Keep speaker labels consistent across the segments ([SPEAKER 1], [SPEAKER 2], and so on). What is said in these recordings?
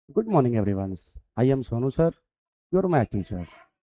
[SPEAKER 1] Good morning everyone. I am Sonu sir, your math teacher.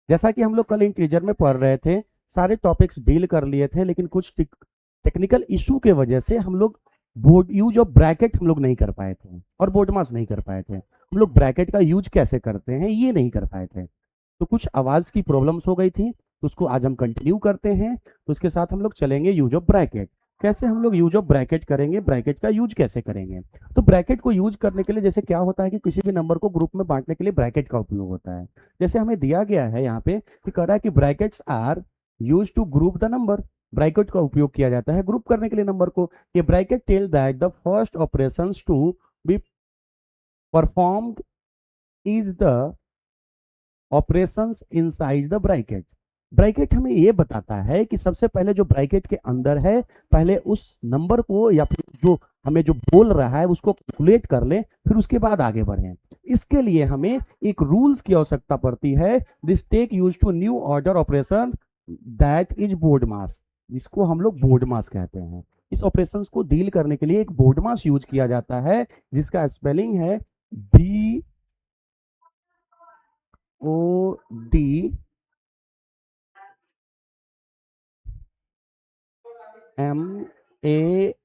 [SPEAKER 1] जैसा कि हम लोग कल इंटीजर में पढ़ रहे थे, सारे टॉपिक्स डील कर लिए थे, लेकिन कुछ टेक्निकल इशू के वजह से हम लोग बोर्ड यूज ऑफ ब्रैकेट हम लोग नहीं कर पाए थे और बोर्ड मास नहीं कर पाए थे। हम लोग ब्रैकेट का यूज कैसे करते हैं ये नहीं कर पाए थे, तो कुछ आवाज़ की प्रॉब्लम्स हो गई थी, तो उसको आज हम कंटिन्यू करते हैं। तो उसके साथ हम लोग चलेंगे यूज ऑफ ब्रैकेट। कैसे हम लोग यूज ऑफ ब्रैकेट करेंगे, ब्रैकेट का यूज कैसे करेंगे। तो ब्रैकेट को यूज करने के लिए जैसे क्या होता है कि किसी भी नंबर को ग्रुप में बांटने के लिए ब्रैकेट का उपयोग होता है। जैसे हमें दिया गया है यहाँ पे कि कह रहा है कि brackets are use to group the number. Bracket का उपयोग किया जाता है ग्रुप करने के लिए नंबर को। ये bracket tell that the first operations to be performed is the operations inside the bracket. Bracket हमें ये बताता है कि सबसे पहले जो ब्रैकेट के अंदर है, पहले उस नंबर को या फिर जो हमें जो बोल रहा है उसको कैलकुलेट कर ले, फिर उसके बाद आगे बढ़े। इसके लिए हमें एक रूल्स की आवश्यकता पड़ती है। This take use to new order operation that is board mass, जिसको हम लोग बोर्ड मास कहते हैं। इस ऑपरेशंस को डील करने के लिए एक बोर्ड मास यूज किया जाता है, जिसका स्पेलिंग है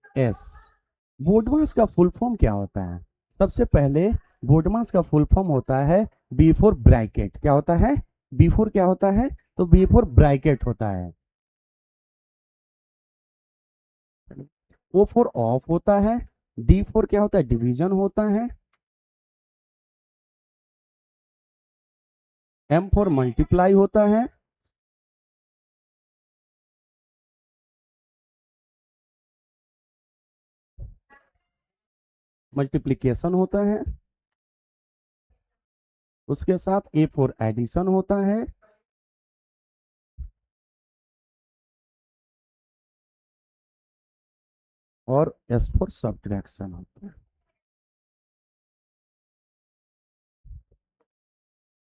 [SPEAKER 1] BODMAS। बोर्डमास का फुल फॉर्म क्या होता है? सबसे पहले बोर्डमास का फुल फॉर्म होता है बिफोर ब्रैकेट। क्या होता है? बिफोर क्या होता है? तो बिफोर ब्रैकेट होता है। O फॉर ऑफ होता है। D फॉर क्या होता है? डिवीजन होता है। M फॉर मल्टीप्लाई होता है। मल्टीप्लिकेशन होता है। उसके साथ A फॉर एडिशन होता है। और S फॉर सब्ट्रैक्शन होता है।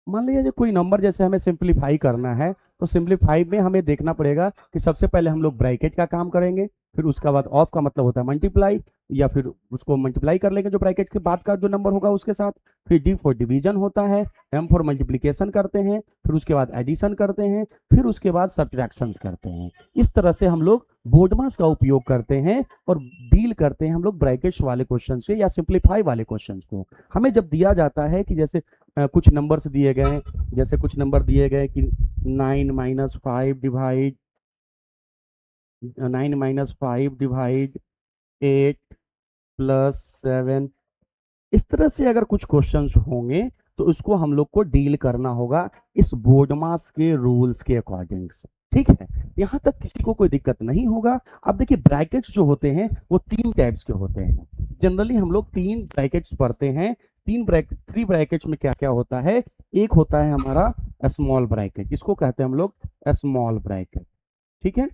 [SPEAKER 1] मान लीजिए कोई नंबर जैसे हमें सिंप्लीफाई करना है, तो सिंप्लीफाई में हमें देखना पड़ेगा कि सबसे पहले हम लोग ब्रैकेट का काम करेंगे, फिर उसका बाद ऑफ का मतलब होता है मल्टीप्लाई, या फिर उसको मल्टीप्लाई कर लेंगे जो ब्रैकेट के बाद का जो नंबर होगा उसके साथ। फिर डी फॉर डिवीजन होता है। एम फॉर मल्टीप्लीकेशन करते हैं। फिर उसके बाद एडिशन करते हैं। फिर उसके बाद सब्ट्रैक्शन करते हैं। इस तरह से हम लोग बोर्डमास का उपयोग करते हैं और डील करते हैं हम लोग ब्रैकेट्स वाले क्वेश्चन से या सिंप्लीफाई वाले क्वेश्चन को। हमें जब दिया जाता है कि जैसे कुछ नंबर्स दिए गए हैं, जैसे कुछ नंबर दिए गए कि 9 - 5 डिवाइड 8 + 7, इस तरह से अगर कुछ क्वेश्चंस होंगे तो उसको हम लोग को डील करना होगा इस बोर्ड मास के रूल्स के अकॉर्डिंग से। ठीक है, यहाँ तक किसी को कोई दिक्कत नहीं होगा। अब देखिए ब्रैकेट्स जो होते हैं वो तीन टाइप्स के होते हैं। जनरली हम लोग तीन ब्रैकेट्स पढ़ते हैं। थ्री ब्रैकेट्स में क्या क्या होता है? एक होता है हमारा स्मॉल ब्रैकेट, इसको कहते हैं हम लोग स्मॉल ब्रैकेट। ठीक है।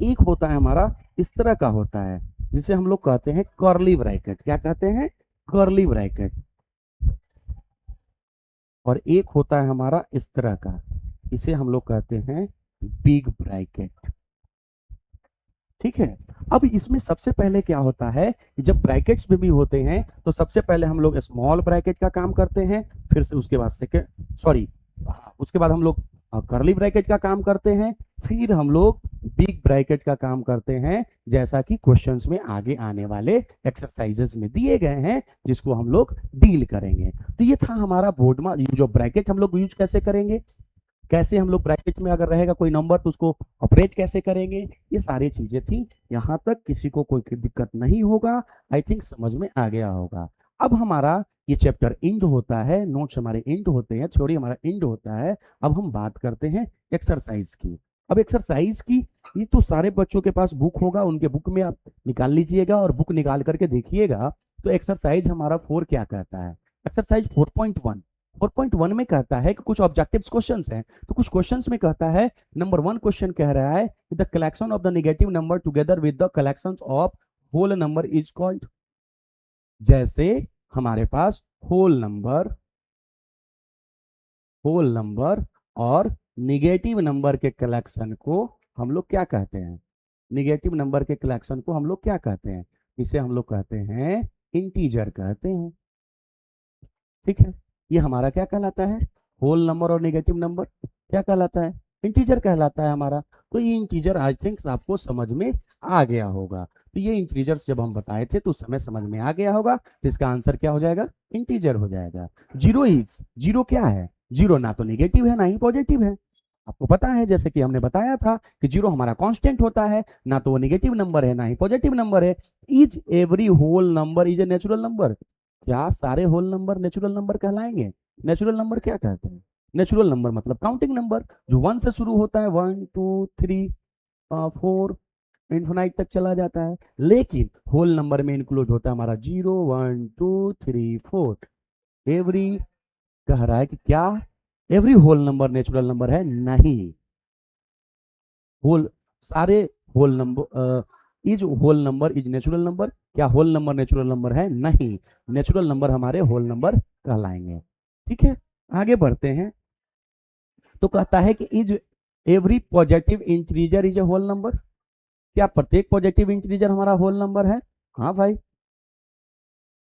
[SPEAKER 1] एक होता है हमारा इस तरह का होता है, जिसे हम लोग कहते हैं कर्ली ब्रैकेट। क्या कहते हैं? Curly bracket. और एक होता है हमारा इस तरह का, इसे हम लोग कहते हैं बिग ब्रैकेट। ठीक है। अब इसमें सबसे पहले क्या होता है कि जब ब्रैकेट्स में भी होते हैं तो सबसे पहले हम लोग स्मॉल ब्रैकेट का काम करते हैं, फिर से उसके बाद सेकेंड सॉरी उसके बाद हम लोग करली ब्रैकेट का काम करते हैं, फिर हम लोग बिग ब्रैकेट का काम करते हैं, जैसा कि क्वेश्चंस में आगे आने वाले एक्सरसाइजेस में दिए गए हैं, जिसको हम लोग डील करेंगे। तो ये था हमारा बोर्ड में जो ब्रैकेट हम लोग यूज कैसे करेंगे, कैसे हम लोग ब्रैकेट में अगर रहेगा कोई नंबर तो उसको ऑपरेट कैसे करेंगे, ये सारी चीजें थी। यहां तक किसी को कोई दिक्कत नहीं होगा। आई थिंक समझ में आ गया होगा। अब हमारा ये चैप्टर एंड होता है, नोट्स हमारे एंड होते हैं, थ्योरी हमारा एंड होता है। अब हम बात करते हैं एक्सरसाइज की। अब एक्सरसाइज की, ये तो सारे बच्चों के पास बुक होगा, उनके बुक में आप निकाल लीजिएगा और बुक निकाल करके देखिएगा। तो एक्सरसाइज हमारा 4 क्या कहता है? एक्सरसाइज 4.1। 4.1 में कहता है कि कुछ ऑब्जेक्टिव क्वेश्चंस हैं। तो कुछ क्वेश्चंस में कहता है, नंबर 1 क्वेश्चन कह रहा है the collection of the negative number together with the collection of whole number is called. जैसे हमारे पास होल नंबर और निगेटिव नंबर के कलेक्शन को हम लोग क्या कहते हैं? निगेटिव नंबर के कलेक्शन को हम लोग क्या कहते हैं? इसे हम लोग कहते हैं इंटीजर कहते हैं। ठीक है, ये हमारा क्या कहलाता है, होल नंबर और नेगेटिव नंबर क्या कहलाता है, इंटीजर कहलाता है हमारा। तो ये इंटीजर आई थिंक आपको समझ में आ गया होगा। तो ये इंटीजर्स जब हम बताए थे तो उस समय समझ में आ गया होगा, तो इसका आंसर क्या हो जाएगा, इंटीजर हो जाएगा। जीरो क्या है, जीरो ना तो नेगेटिव है ना ही पॉजिटिव है। आपको पता है जैसे कि हमने बताया था कि जीरो हमारा कांस्टेंट होता है, ना तो वो नेगेटिव नंबर है ना ही पॉजिटिव नंबर है। Is every whole number is a natural number, क्या सारे होल नंबर नेचुरल नंबर कहलाएंगे? नेचुरल नंबर क्या कहते हैं, नेचुरल नंबर मतलब काउंटिंग नंबर जो वन से शुरू होता है, 1 2 3 4 इन्फिनाइट तक चला जाता है। लेकिन होल नंबर में इंक्लूड होता है हमारा 0 1 2 3 4। एवरी कह रहा है कि क्या every whole number natural number है? नहीं, होल सारे whole number is whole number is natural number, क्या होल नंबर नेचुरल नंबर है? नहीं, नेचुरल नंबर हमारे होल नंबर कहलाएंगे। ठीक है, आगे बढ़ते हैं। तो कहता है कि is every positive integer is a whole number, क्या प्रत्येक पॉजिटिव इंटीजर हमारा होल नंबर है? हाँ भाई,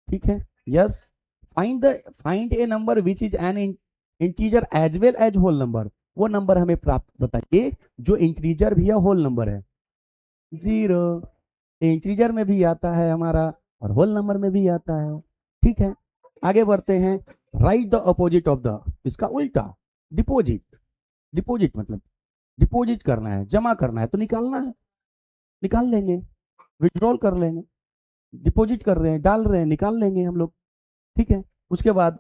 [SPEAKER 1] ठीक है, yes. Find a number which is an integer as well as whole number, वो नंबर हमें प्राप्त बताइए जो इंटीजर भी है होल नंबर है। जीरो इंटीजर में भी आता है हमारा और होल नंबर में भी आता है। ठीक है, आगे बढ़ते हैं। Right the opposite of the, इसका उल्टा, डिपोजिट। डिपोजिट मतलब डिपोजिट करना है, जमा करना है तो निकालना है, निकाल लेंगे, विड्रॉल कर लेंगे। डिपोजिट कर रहे हैं, डाल रहे हैं, निकाल लेंगे हम लोग। ठीक है, उसके बाद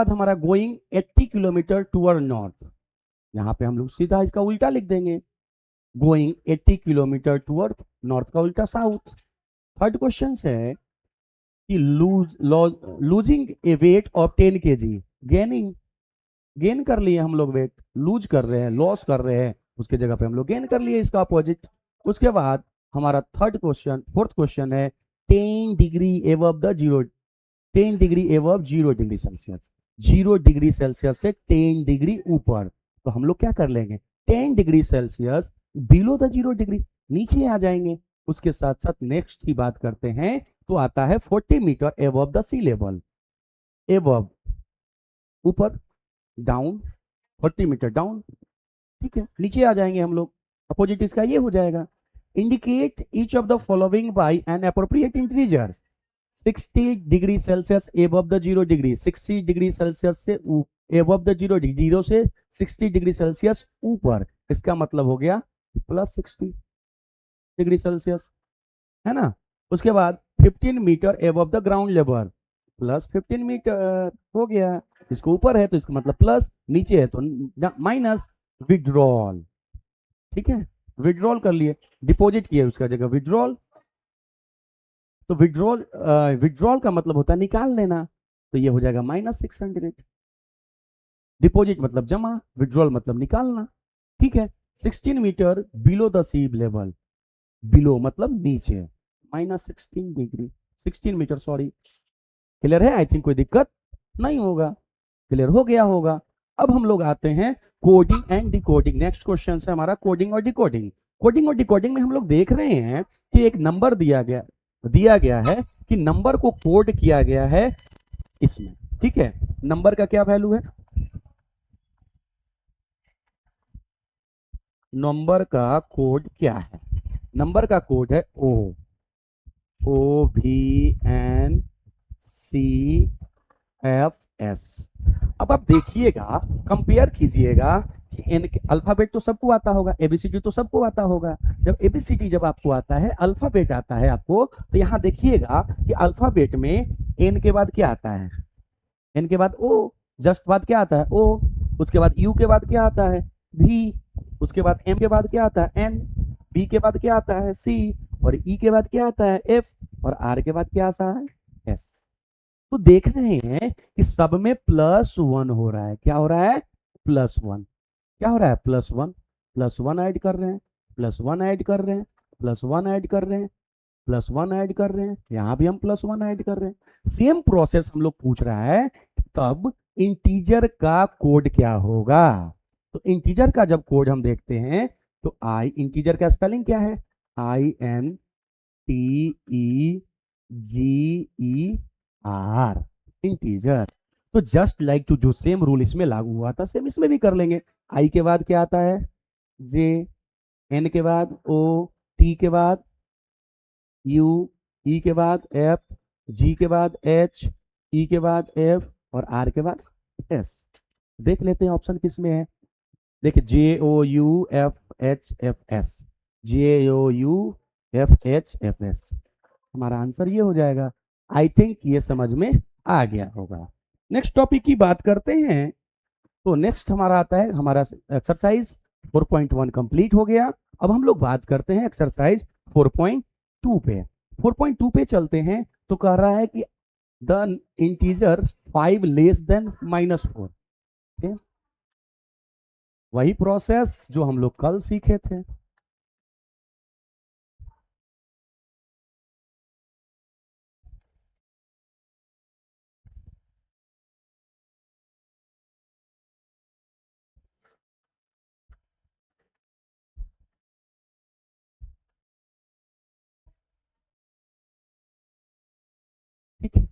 [SPEAKER 1] हमारा गोइंग 80 किलोमीटर टूअर्ड नॉर्थ, यहाँ पे हम लोग सीधा इसका उल्टा लिख देंगे, गोइंग 80 किलोमीटर टूअर्ड नॉर्थ का उल्टा साउथ। थर्ड क्वेश्चन है कि losing A weight of 10 kg, gaining, gain कर लिए हम लोग वेट, लूज कर रहे हैं, लॉस कर रहे हैं, उसके जगह पे हम लोग गेन कर लिए, इसका अपोजिट। उसके बाद हमारा फोर्थ क्वेश्चन है 10 degree above the zero, 10 degree above 0 degree Celsius, 0 degree Celsius से 10 डिग्री ऊपर, तो हम लोग क्या कर लेंगे, 10 degree Celsius below the 0 degree, नीचे आ जाएंगे। उसके साथ साथ नेक्स्ट की बात करते हैं तो आता है 40 metre above the sea level, above ऊपर, डाउन 40 मीटर डाउन। ठीक है, नीचे आ जाएंगे हम लोग, अपोजिट इसका ये हो जाएगा। Indicate each of the following bye an appropriate integer, 60 degree Celsius above the 0 degree, 60 degree Celsius से एबव द 0 डिग्री, 0 से 60 डिग्री सेल्सियस ऊपर, इसका मतलब हो गया +60 डिग्री सेल्सियस, है ना। उसके बाद 15 metre above the ground level, +15 metre हो गया, इसको ऊपर है तो इसका मतलब प्लस, नीचे है तो माइनस। विड्रॉल, ठीक है, विड्रॉल कर लिए, डिपॉजिट किया उसका जगह विड्रॉल, तो विड्रॉल का मतलब होता है निकाल लेना, तो ये हो जाएगा -600। डिपॉजिट मतलब जमा, विड्रॉल मतलब निकालना। ठीक है, 16 metre below the sea level, below मतलब नीचे, -16 डिग्री, 16 मीटर, सॉरी। क्लियर है? आई थिंक कोई दिक्कत नहीं होगा, क्लियर हो गया होगा। अब हम लोग आते हैं coding and decoding. Next question है हमारा कोडिंग और डिकोडिंग। कोडिंग और डिकोडिंग में हम लोग देख रहे हैं कि एक नंबर दिया गया है कि नंबर को कोड किया गया है इसमें। ठीक है, नंबर का क्या वैल्यू है, नंबर का कोड क्या है, नंबर का कोड है OVNCFS। अब आप देखिएगा, कंपेयर कीजिएगा कि एन अल्फाबेट तो सबको आता होगा, एबीसीडी तो सबको आता होगा। जब एबीसीडी जब आपको आता है, अल्फाबेट आता है आपको, तो यहां देखिएगा कि अल्फाबेट में एन के बाद क्या आता है, एन के बाद ओ, जस्ट बाद क्या आता है ओ, उसके बाद यू के बाद क्या आता है भी, उसके बाद एम के बाद क्या आता है एन, बी के बाद क्या आता है सी, और ई के बाद क्या आता है एफ, और आर के बाद क्या आता है एस। तो देख रहे हैं कि सब में +1 हो रहा है, क्या हो रहा है, +1, क्या हो रहा है, +1, +1 ऐड कर रहे हैं, +1 ऐड कर रहे हैं, +1 ऐड कर रहे हैं, +1 ऐड कर रहे हैं, यहां भी हम +1 ऐड कर रहे हैं। सेम प्रोसेस हम लोग पूछ रहा है, तब इंटीजर का कोड क्या होगा। तो इंटीजर का जब कोड हम देखते हैं तो इंटीजर का स्पेलिंग क्या है, INTJER, INTEGER, इंटीजर। तो जस्ट लाइक टू जो सेम रूल इसमें लागू हुआ था सेम इसमें भी कर लेंगे। आई के बाद क्या आता है? जे, एन के बाद ओ, टी के बाद यू, ई के बाद एफ, जी के बाद एच, ई के बाद एफ और आर के बाद एस। देख लेते हैं ऑप्शन किस में है। देखिए JOUFHFS, JOUFHFS, हमारा आंसर ये हो जाएगा। आई थिंक ये समझ में आ गया होगा। नेक्स्ट टॉपिक की बात करते हैं। तो नेक्स्ट हमारा आता है हमारा एक्सरसाइज 4.1 कंप्लीट हो गया। अब हम लोग बात करते हैं एक्सरसाइज 4.2 पे। 4.2 पे चलते हैं। तो कह रहा है कि द इंटीजर 5 लेस देन -4। वही प्रोसेस जो हम लोग कल सीखे थे। ठीक है,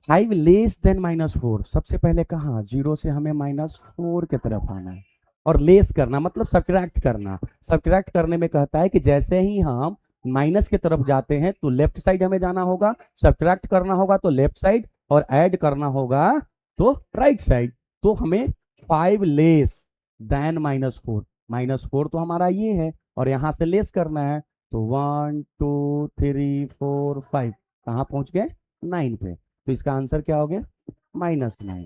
[SPEAKER 1] 5 लेस देन -4। सबसे पहले कहा 0 से हमें -4 की तरफ आना है और लेस करना मतलब सब्ट्रैक्ट करना। सब्ट्रैक्ट करने में कहता है कि जैसे ही हम माइनस की तरफ जाते हैं तो लेफ्ट साइड हमें जाना होगा, सब्ट्रैक्ट करना होगा तो लेफ्ट साइड और ऐड करना होगा तो राइट साइड। तो हमें 5 लेस देन -4, -4 तो हमारा ये है और यहां से लेस करना है। तो 1 2 3 4 5 कहाँ पहुंच गए? 9 पे। तो इसका आंसर क्या हो गया? -9।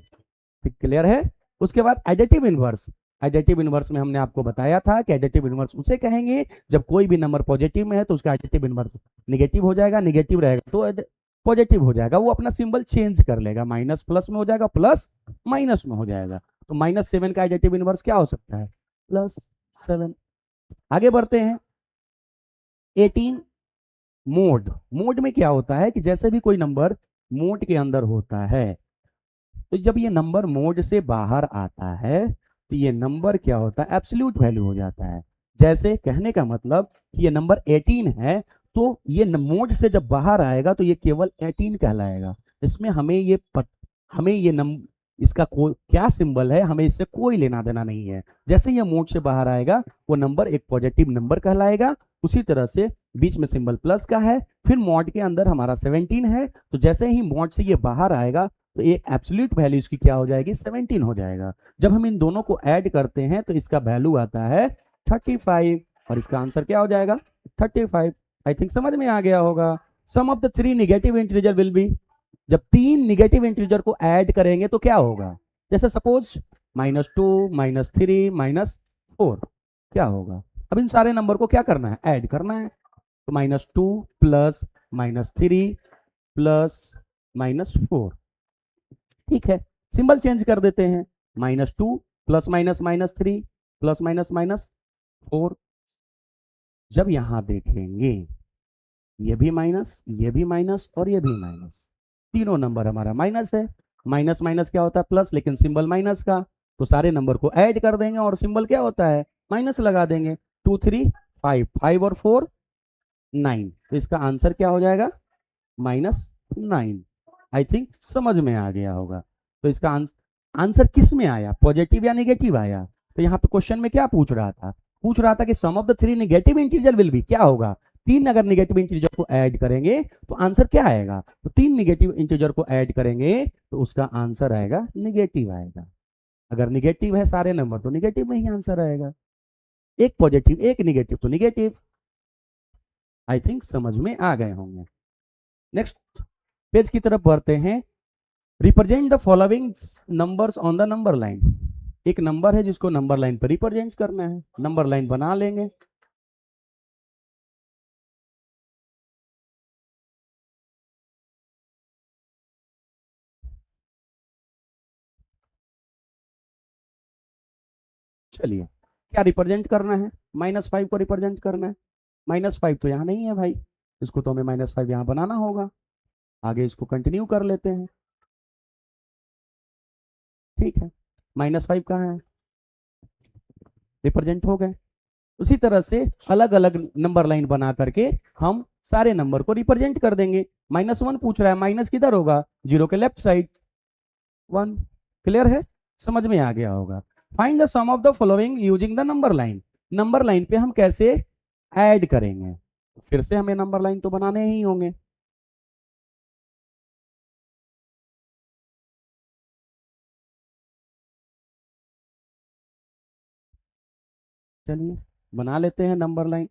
[SPEAKER 1] ठीक, क्लियर है। उसके बाद एडिटिव इनवर्स। एडिटिव इनवर्स में हमने आपको बताया था कि एडिटिव इनवर्स उसे कहेंगे जब कोई भी नंबर पॉजिटिव में है तो उसका एडिटिव इनवर्स निगेटिव हो जाएगा, निगेटिव रहेगा तो पॉजिटिव हो जाएगा। वो अपना सिंबल चेंज कर लेगा, माइनस प्लस में हो जाएगा, प्लस माइनस में हो जाएगा। तो -7 का एडिटिव इनवर्स क्या हो सकता है? +7। आगे बढ़ते हैं। 18 मोड। मोड में क्या होता है कि जैसे भी कोई नंबर मोड के अंदर होता है तो जब ये नंबर मोड से बाहर आता है तो ये नंबर क्या होता है? एब्सोल्यूट वैल्यू हो जाता है। जैसे कहने का मतलब कि ये नंबर 18 है तो ये मोड से जब बाहर आएगा तो ये केवल 18 कहलाएगा। इसमें हमें ये इसका क्या सिंबल है हमें इससे कोई लेना देना नहीं है। जैसे ये मोड से बाहर आएगा वो नंबर एक पॉजिटिव नंबर कहलाएगा। उसी तरह से बीच में सिंबल प्लस का है, फिर मॉड के अंदर हमारा 17 है तो जैसे ही मॉड से ये बाहर आएगा तो ये एब्सोल्यूट वैल्यू इसकी क्या हो जाएगी? 17 हो जाएगा। जब हम इन दोनों को ऐड करते हैं तो इसका वैल्यू आता है 35 और इसका आंसर क्या हो जाएगा? 35। आई थिंक समझ में आ गया होगा। Sum of the 3 negative integer will be. जब 3 नेगेटिव इंटीजर को ऐड करेंगे तो क्या होगा? जैसे सपोज -2 -3 -4 क्या होगा? अब इन सारे नंबर को क्या करना है? ऐड करना है। तो -2 प्लस -3 प्लस -4। ठीक है, सिंबल चेंज कर देते हैं। -2 प्लस -3 प्लस -4। जब यहां देखेंगे ये भी माइनस, ये भी माइनस और ये भी माइनस, तीनों नंबर हमारा माइनस है। माइनस माइनस क्या होता है? प्लस, लेकिन सिंबल माइनस का। तो सारे नंबर को ऐड कर देंगे और सिंबल क्या होता है? माइनस लगा देंगे। 2 3 5, 5 और 4 9। तो इसका आंसर क्या हो जाएगा? -9। आई थिंक समझ में आ गया होगा। तो इसका आंसर किस में आया? पॉजिटिव या नेगेटिव आया? तो यहाँ पे क्वेश्चन में क्या पूछ रहा था? पूछ रहा था कि sum of the 3 negative integer will be, क्या होगा? 3 अगर नेगेटिव इंटीजर को ऐड करेंगे तो आंसर क्या आएगा? तो 3 नेगेटिव इंटीजर को ऐड करेंगे तो उसका आंसर आएगा नेगेटिव आएगा। अगर नेगेटिव है सारे नंबर तो नेगेटिव में ही आंसर आएगा। एक पॉजिटिव एक नेगेटिव तो नेगेटिव। आई थिंक समझ में आ गए होंगे। नेक्स्ट पेज की तरफ बढ़ते हैं। Represent the following numbers on the number line. एक नंबर है जिसको नंबर लाइन पर रिप्रेजेंट करना है। नंबर लाइन बना लेंगे। चलिए, क्या रिप्रेजेंट करना है? -5 को रिप्रेजेंट करना है। -5 तो यहाँ नहीं है भाई, इसको तो हमें -5 यहाँ बनाना होगा। आगे इसको कंटिन्यू कर लेते हैं। ठीक है, -5 कहाँ है? रिप्रेजेंट हो गए। उसी तरह से अलग अलग नंबर लाइन बना करके हम सारे नंबर को रिप्रेजेंट कर देंगे। -1 पूछ रहा है, माइनस किधर होगा, 0 के लेफ्ट साइड, 1। क्लियर है, समझ में आ गया होगा। Find the sum of the following using the number line. Number line पे हम कैसे ऐड करेंगे, फिर से हमें नंबर लाइन तो बनाने ही होंगे। चलिए बना लेते हैं नंबर लाइन।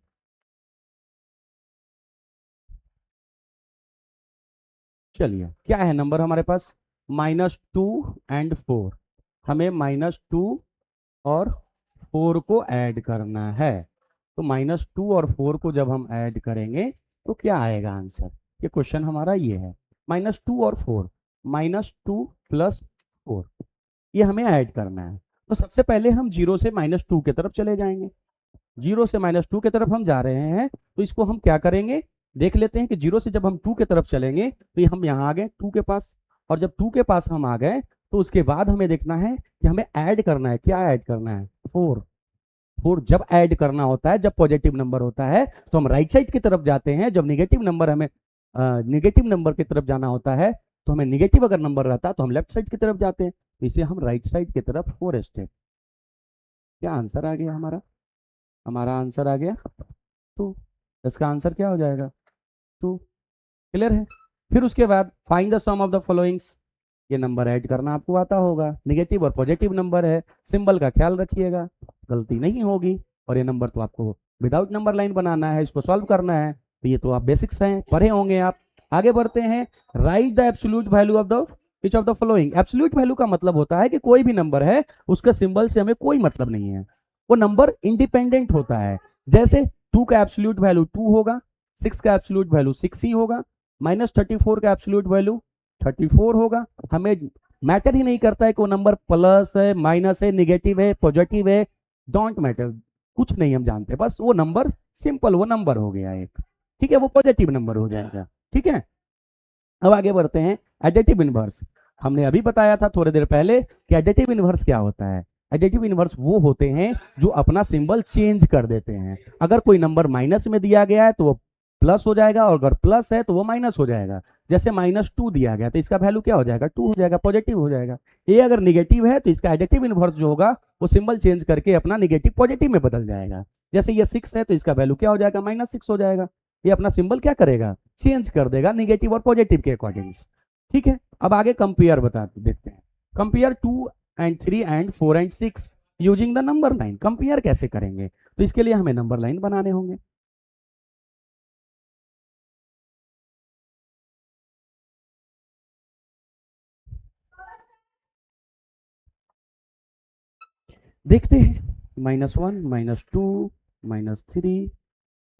[SPEAKER 1] चलिए क्या है नंबर हमारे पास, -2 एंड 4। हमें -2 और 4 को ऐड करना है। तो -2 और 4 को जब हम ऐड करेंगे तो क्या आएगा आंसर, ये क्वेश्चन हमारा ये है। -2 और 4, -2 प्लस 4, ये हमें ऐड करना है। तो सबसे पहले हम 0 से -2 की तरफ चले जाएंगे। 0 से -2 की तरफ हम जा रहे हैं, तो इसको हम क्या करेंगे, देख लेते हैं कि 0 से जब हम 2 की तरफ चलेंगे तो ये हम यहाँ आ गए 2 के पास, और जब 2 के पास हम आ गए तो उसके बाद हमें देखना है कि हमें ऐड करना है, क्या ऐड करना है, 4। 4 जब ऐड करना होता है, जब पॉजिटिव नंबर होता है तो हम राइट साइड की तरफ जाते हैं, जब निगेटिव नंबर हमें निगेटिव नंबर की तरफ जाना होता है तो हमें निगेटिव अगर नंबर रहता है तो हम लेफ्ट साइड की तरफ जाते हैं, तो इसे हम राइट साइड की तरफ 4 स्टेप। क्या आंसर आ गया हमारा, हमारा आंसर आ गया 2। इसका आंसर क्या हो जाएगा, 2। क्लियर है। फिर उसके बाद find the sum of the followings, ये नंबर ऐड करना आपको आता होगा, निगेटिव और पॉजिटिव नंबर है, सिंबल का ख्याल रखिएगा, गलती नहीं होगी। और ये नंबर तो आपको विदाउट नंबर लाइन बनाना है, इसको सॉल्व करना है, तो ये तो आप बेसिक्स हैं, पढ़े होंगे आप। आगे बढ़ते हैं, right the absolute value of the which of the following. Absolute value का मतलब होता है कि कोई भी नंबर है उसका सिंबल से हमें कोई मतलब नहीं है, वो नंबर इंडिपेंडेंट होता है। जैसे 2 का एब्सोल्यूट वैल्यू 2 होगा, 6 का एब्सोल्यूट वैल्यू 6 ही होगा, -34 का एब्सोल्यूट वैल्यू 34 होगा। हमें मैटर ही नहीं करता है कि वो नंबर प्लस है, माइनस है, निगेटिव है, पॉजिटिव है, डोंट मैटर, कुछ नहीं हम जानते, बस वो नंबर सिंपल वो नंबर हो गया एक, ठीक है, वो पॉजिटिव नंबर हो जाएगा। ठीक है, अब आगे बढ़ते हैं, एडिटिव इनवर्स। हमने अभी बताया था थोड़ी देर पहले कि एडिटिव इनवर्स क्या होता है। एडिटिव इनवर्स वो होते हैं जो अपना सिंबल चेंज कर देते हैं। अगर कोई नंबर माइनस में दिया गया है तो वो प्लस हो जाएगा, और अगर प्लस है तो वो माइनस हो जाएगा। जैसे -2 दिया गया तो इसका वैल्यू क्या हो जाएगा, 2 हो जाएगा, पॉजिटिव हो जाएगा। ये अगर निगेटिव है तो इसका एडिटिव इनवर्स जो होगा वो सिंबल चेंज करके अपना निगेटिव पॉजिटिव में बदल जाएगा। जैसे ये 6 है तो इसका वैल्यू क्या हो जाएगा, -6 हो जाएगा। ये अपना सिंबल क्या करेगा, चेंज कर देगा निगेटिव और पॉजिटिव के अकॉर्डिंग्स। ठीक है, अब आगे कंपेयर बताते देखते हैं। Compare 2 and 3 and 4 and 6 using the number line. Compare कैसे करेंगे, तो इसके लिए हमें नंबर लाइन बनाने होंगे। देखते हैं, -1, -2, -3,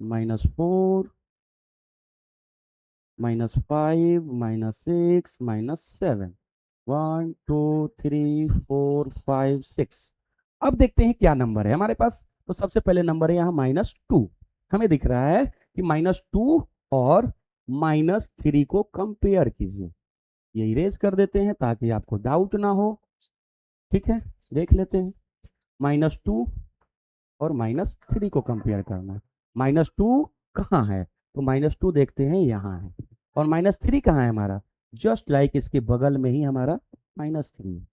[SPEAKER 1] -4, -5, -6, -7, 1 2 3 4 5 6। अब देखते हैं क्या नंबर है हमारे पास। तो सबसे पहले नंबर है यहाँ -2। हमें दिख रहा है कि -2 और -3 को कंपेयर कीजिए। ये इरेज कर देते हैं ताकि आपको डाउट ना हो। ठीक है, देख लेते हैं, -2 और -3 को कंपेयर करना है। -2 कहाँ है, तो -2 देखते हैं यहाँ है, और -3 कहाँ है हमारा, जस्ट लाइक इसके बगल में ही हमारा -3।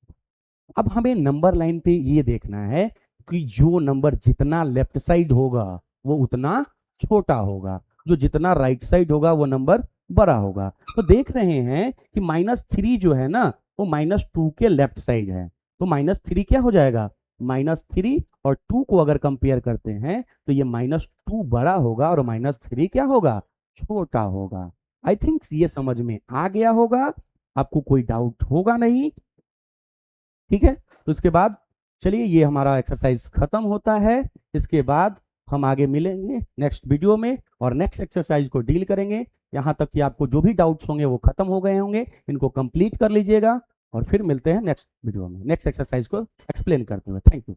[SPEAKER 1] अब हमें नंबर लाइन पे ये देखना है कि जो नंबर जितना लेफ्ट साइड होगा वो उतना छोटा होगा, जो जितना राइट साइड होगा वो नंबर बड़ा होगा। तो देख रहे हैं कि -3 जो है ना वो -2 के लेफ्ट साइड है, तो -3 क्या हो जाएगा, -3 और 2 को अगर कंपेयर करते हैं तो ये -2 बड़ा होगा और -3 क्या होगा, छोटा होगा। आई थिंक ये समझ में आ गया होगा, आपको कोई डाउट होगा नहीं। ठीक है, तो इसके बाद चलिए ये हमारा एक्सरसाइज खत्म होता है। इसके बाद हम आगे मिलेंगे नेक्स्ट वीडियो में और नेक्स्ट एक्सरसाइज को डील करेंगे। यहाँ तक कि आपको जो भी डाउट्स होंगे वो खत्म हो गए होंगे, इनको कंप्लीट कर लीजिएगा और फिर मिलते हैं नेक्स्ट वीडियो में नेक्स्ट एक्सरसाइज को एक्सप्लेन करते हुए। Thank you.